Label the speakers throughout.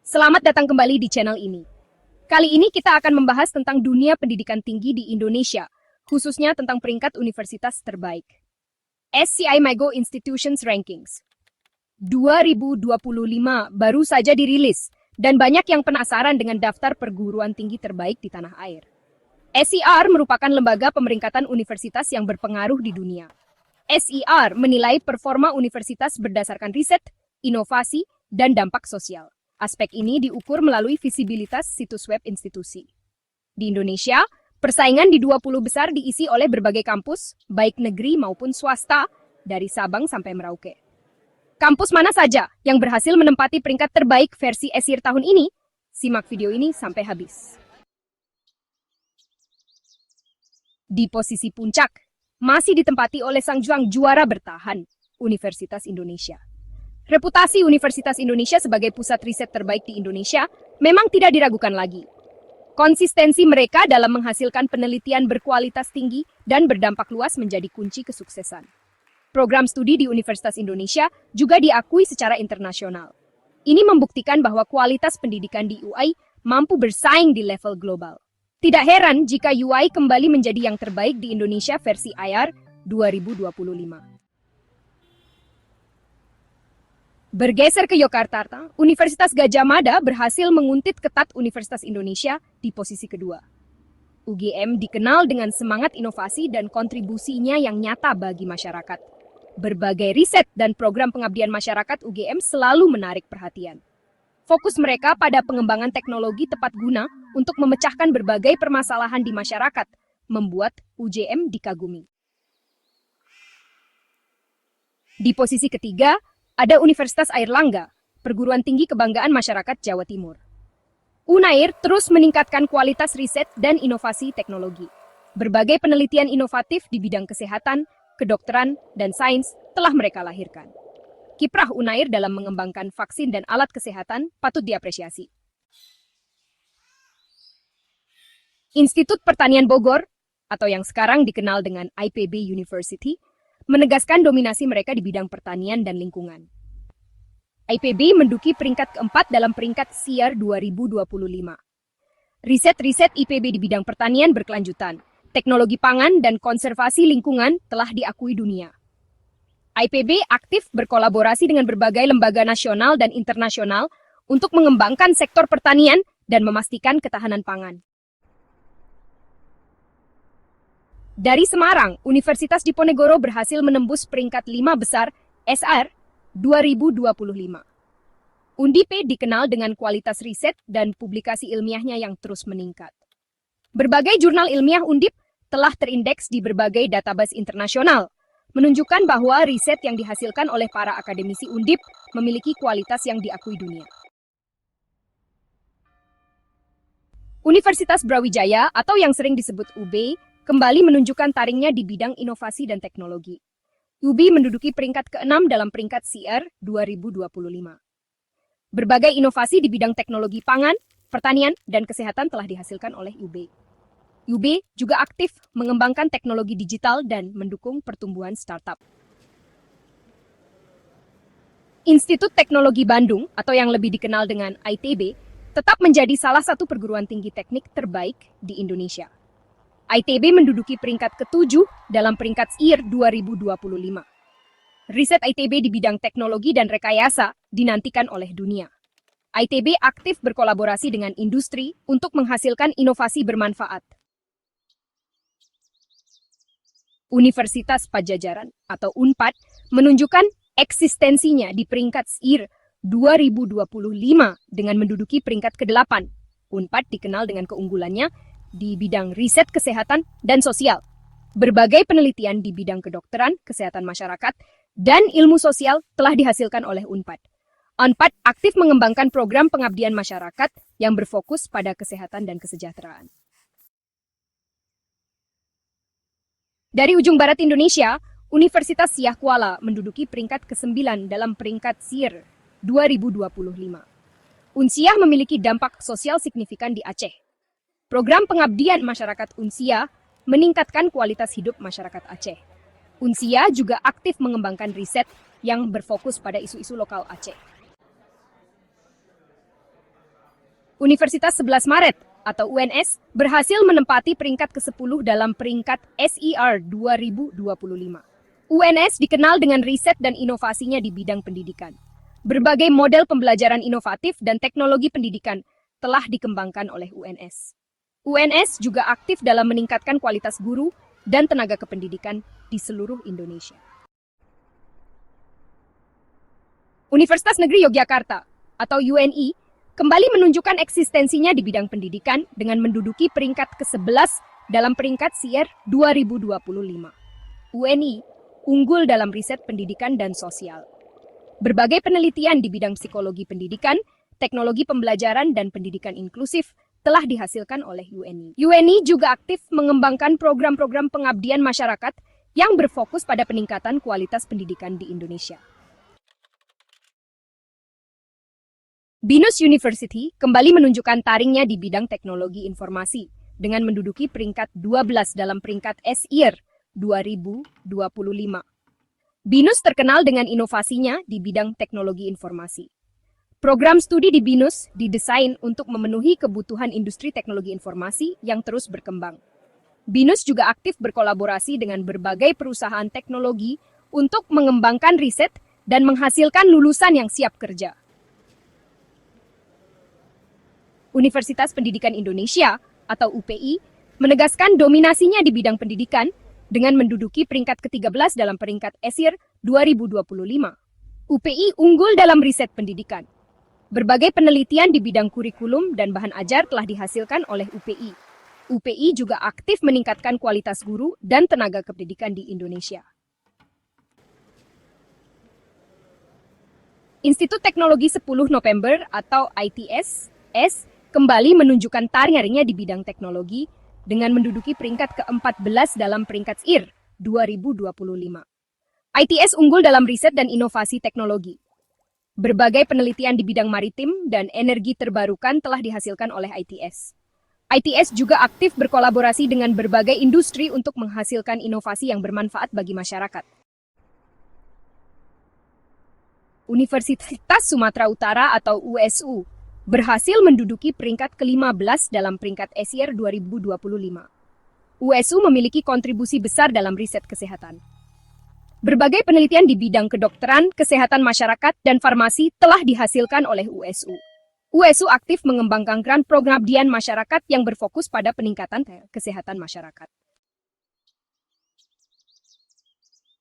Speaker 1: Selamat datang kembali di channel ini. Kali ini kita akan membahas tentang dunia pendidikan tinggi di Indonesia, khususnya tentang peringkat universitas terbaik. SCI Migo Institutions Rankings 2025 baru saja dirilis, dan banyak yang penasaran dengan daftar perguruan tinggi terbaik di tanah air. SCR merupakan lembaga pemeringkatan universitas yang berpengaruh di dunia. SCR menilai performa universitas berdasarkan riset, inovasi, dan dampak sosial. Aspek ini diukur melalui visibilitas situs web institusi. Di Indonesia, persaingan di 20 besar diisi oleh berbagai kampus, baik negeri maupun swasta, dari Sabang sampai Merauke. Kampus mana saja yang berhasil menempati peringkat terbaik versi SCR tahun ini? Simak video ini sampai habis. Di posisi puncak, masih ditempati oleh sang juara bertahan, Universitas Indonesia. Reputasi Universitas Indonesia sebagai pusat riset terbaik di Indonesia memang tidak diragukan lagi. Konsistensi mereka dalam menghasilkan penelitian berkualitas tinggi dan berdampak luas menjadi kunci kesuksesan. Program studi di Universitas Indonesia juga diakui secara internasional. Ini membuktikan bahwa kualitas pendidikan di UI mampu bersaing di level global. Tidak heran jika UI kembali menjadi yang terbaik di Indonesia versi IR 2025. Bergeser ke Yogyakarta, Universitas Gadjah Mada berhasil menguntit ketat Universitas Indonesia di posisi kedua. UGM dikenal dengan semangat inovasi dan kontribusinya yang nyata bagi masyarakat. Berbagai riset dan program pengabdian masyarakat UGM selalu menarik perhatian. Fokus mereka pada pengembangan teknologi tepat guna untuk memecahkan berbagai permasalahan di masyarakat, membuat UGM dikagumi. Di posisi ketiga, ada Universitas Airlangga, perguruan tinggi kebanggaan masyarakat Jawa Timur. UNAIR terus meningkatkan kualitas riset dan inovasi teknologi. Berbagai penelitian inovatif di bidang kesehatan, kedokteran, dan sains telah mereka lahirkan. Kiprah UNAIR dalam mengembangkan vaksin dan alat kesehatan patut diapresiasi. Institut Pertanian Bogor, atau yang sekarang dikenal dengan IPB University, menegaskan dominasi mereka di bidang pertanian dan lingkungan. IPB menduduki peringkat keempat dalam peringkat SCR 2025. Riset-riset IPB di bidang pertanian berkelanjutan, teknologi pangan dan konservasi lingkungan telah diakui dunia. IPB aktif berkolaborasi dengan berbagai lembaga nasional dan internasional untuk mengembangkan sektor pertanian dan memastikan ketahanan pangan. Dari Semarang, Universitas Diponegoro berhasil menembus peringkat 5 besar SR 2025. Undip dikenal dengan kualitas riset dan publikasi ilmiahnya yang terus meningkat. Berbagai jurnal ilmiah Undip telah terindeks di berbagai database internasional, menunjukkan bahwa riset yang dihasilkan oleh para akademisi Undip memiliki kualitas yang diakui dunia. Universitas Brawijaya atau yang sering disebut UB kembali menunjukkan taringnya di bidang inovasi dan teknologi. UB menduduki peringkat ke-6 dalam peringkat SCR 2025. Berbagai inovasi di bidang teknologi pangan, pertanian, dan kesehatan telah dihasilkan oleh UB. UB juga aktif mengembangkan teknologi digital dan mendukung pertumbuhan startup. Institut Teknologi Bandung, atau yang lebih dikenal dengan ITB, tetap menjadi salah satu perguruan tinggi teknik terbaik di Indonesia. ITB menduduki peringkat ke-7 dalam peringkat SCR 2025. Riset ITB di bidang teknologi dan rekayasa dinantikan oleh dunia. ITB aktif berkolaborasi dengan industri untuk menghasilkan inovasi bermanfaat. Universitas Padjadjaran atau UNPAD menunjukkan eksistensinya di peringkat SCR 2025 dengan menduduki peringkat ke-8. UNPAD dikenal dengan keunggulannya di bidang riset kesehatan dan sosial. Berbagai penelitian di bidang kedokteran, kesehatan masyarakat, dan ilmu sosial telah dihasilkan oleh UNPAD. UNPAD aktif mengembangkan program pengabdian masyarakat yang berfokus pada kesehatan dan kesejahteraan. Dari ujung barat Indonesia, Universitas Siah Kuala menduduki peringkat ke-9 dalam peringkat SCR 2025. Unsiah memiliki dampak sosial signifikan di Aceh. Program pengabdian masyarakat Unsiah meningkatkan kualitas hidup masyarakat Aceh. Unsiah juga aktif mengembangkan riset yang berfokus pada isu-isu lokal Aceh. Universitas 11 Maret atau UNS berhasil menempati peringkat ke-10 dalam peringkat SER 2025. UNS dikenal dengan riset dan inovasinya di bidang pendidikan. Berbagai model pembelajaran inovatif dan teknologi pendidikan telah dikembangkan oleh UNS. UNS juga aktif dalam meningkatkan kualitas guru dan tenaga kependidikan di seluruh Indonesia. Universitas Negeri Yogyakarta atau UNI kembali menunjukkan eksistensinya di bidang pendidikan dengan menduduki peringkat ke-11 dalam peringkat SER 2025. UNI unggul dalam riset pendidikan dan sosial. Berbagai penelitian di bidang psikologi pendidikan, teknologi pembelajaran, dan pendidikan inklusif telah dihasilkan oleh UNI. UNI juga aktif mengembangkan program-program pengabdian masyarakat yang berfokus pada peningkatan kualitas pendidikan di Indonesia. Binus University kembali menunjukkan taringnya di bidang teknologi informasi dengan menduduki peringkat 12 dalam peringkat SER 2025. Binus terkenal dengan inovasinya di bidang teknologi informasi. Program studi di Binus didesain untuk memenuhi kebutuhan industri teknologi informasi yang terus berkembang. Binus juga aktif berkolaborasi dengan berbagai perusahaan teknologi untuk mengembangkan riset dan menghasilkan lulusan yang siap kerja. Universitas Pendidikan Indonesia atau UPI menegaskan dominasinya di bidang pendidikan dengan menduduki peringkat ke-13 dalam peringkat SER 2025. UPI unggul dalam riset pendidikan. Berbagai penelitian di bidang kurikulum dan bahan ajar telah dihasilkan oleh UPI. UPI juga aktif meningkatkan kualitas guru dan tenaga kependidikan di Indonesia. Institut Teknologi 10 November atau ITS kembali menunjukkan taringnya di bidang teknologi dengan menduduki peringkat ke-14 dalam peringkat SER 2025. ITS unggul dalam riset dan inovasi teknologi. Berbagai penelitian di bidang maritim dan energi terbarukan telah dihasilkan oleh ITS. ITS juga aktif berkolaborasi dengan berbagai industri untuk menghasilkan inovasi yang bermanfaat bagi masyarakat. Universitas Sumatera Utara atau USU berhasil menduduki peringkat ke-15 dalam peringkat SER 2025. USU memiliki kontribusi besar dalam riset kesehatan. Berbagai penelitian di bidang kedokteran, kesehatan masyarakat, dan farmasi telah dihasilkan oleh USU. USU aktif mengembangkan program pengabdian masyarakat yang berfokus pada peningkatan kesehatan masyarakat.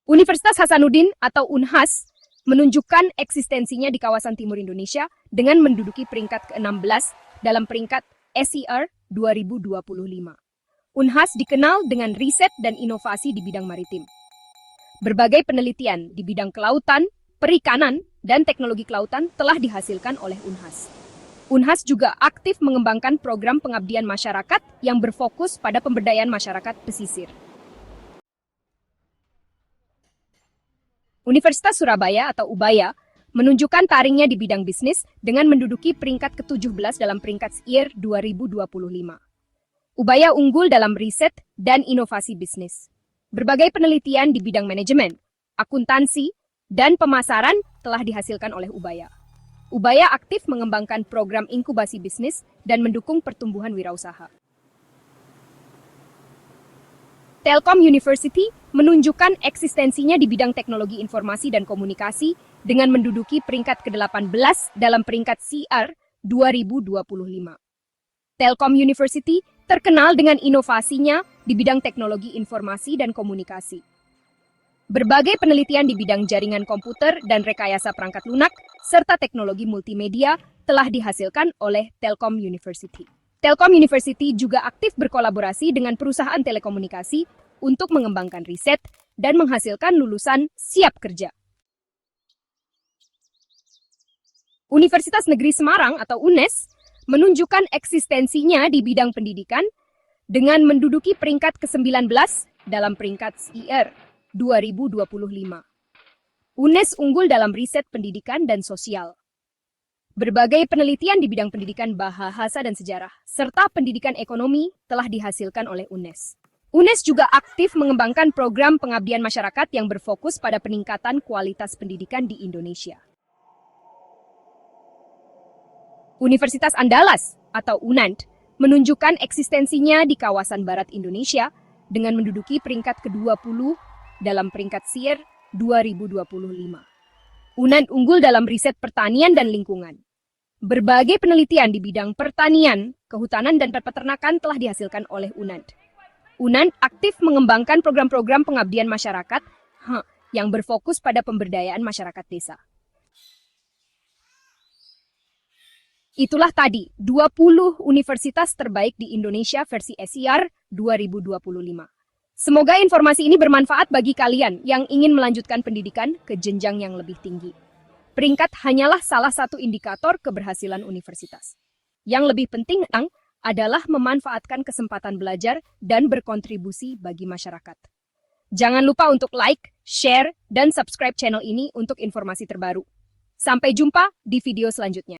Speaker 1: Universitas Hasanuddin atau UNHAS menunjukkan eksistensinya di kawasan timur Indonesia dengan menduduki peringkat ke-16 dalam peringkat SER 2025. UNHAS dikenal dengan riset dan inovasi di bidang maritim. Berbagai penelitian di bidang kelautan, perikanan, dan teknologi kelautan telah dihasilkan oleh UNHAS. UNHAS juga aktif mengembangkan program pengabdian masyarakat yang berfokus pada pemberdayaan masyarakat pesisir. Universitas Surabaya atau UBAYA menunjukkan taringnya di bidang bisnis dengan menduduki peringkat ke-17 dalam peringkat SER 2025. UBAYA unggul dalam riset dan inovasi bisnis. Berbagai penelitian di bidang manajemen, akuntansi, dan pemasaran telah dihasilkan oleh UBAYA. UBAYA aktif mengembangkan program inkubasi bisnis dan mendukung pertumbuhan wirausaha. Telkom University menunjukkan eksistensinya di bidang teknologi informasi dan komunikasi dengan menduduki peringkat ke-18 dalam peringkat SER 2025. Telkom University terkenal dengan inovasinya di bidang teknologi informasi dan komunikasi. Berbagai penelitian di bidang jaringan komputer dan rekayasa perangkat lunak, serta teknologi multimedia telah dihasilkan oleh Telkom University. Telkom University juga aktif berkolaborasi dengan perusahaan telekomunikasi untuk mengembangkan riset dan menghasilkan lulusan siap kerja. Universitas Negeri Semarang atau UNES menunjukkan eksistensinya di bidang pendidikan dengan menduduki peringkat ke-19 dalam peringkat SER 2025. UNES unggul dalam riset pendidikan dan sosial. Berbagai penelitian di bidang pendidikan bahasa dan sejarah, serta pendidikan ekonomi telah dihasilkan oleh UNES. UNES juga aktif mengembangkan program pengabdian masyarakat yang berfokus pada peningkatan kualitas pendidikan di Indonesia. Universitas Andalas atau UNAND, menunjukkan eksistensinya di kawasan barat Indonesia dengan menduduki peringkat ke-20 dalam peringkat SIER 2025. UNAND unggul dalam riset pertanian dan lingkungan. Berbagai penelitian di bidang pertanian, kehutanan, dan peternakan telah dihasilkan oleh UNAND. UNAND aktif mengembangkan program-program pengabdian masyarakat yang berfokus pada pemberdayaan masyarakat desa. Itulah tadi 20 universitas terbaik di Indonesia versi SIR 2025. Semoga informasi ini bermanfaat bagi kalian yang ingin melanjutkan pendidikan ke jenjang yang lebih tinggi. Peringkat hanyalah salah satu indikator keberhasilan universitas. Yang lebih penting adalah memanfaatkan kesempatan belajar dan berkontribusi bagi masyarakat. Jangan lupa untuk like, share, dan subscribe channel ini untuk informasi terbaru. Sampai jumpa di video selanjutnya.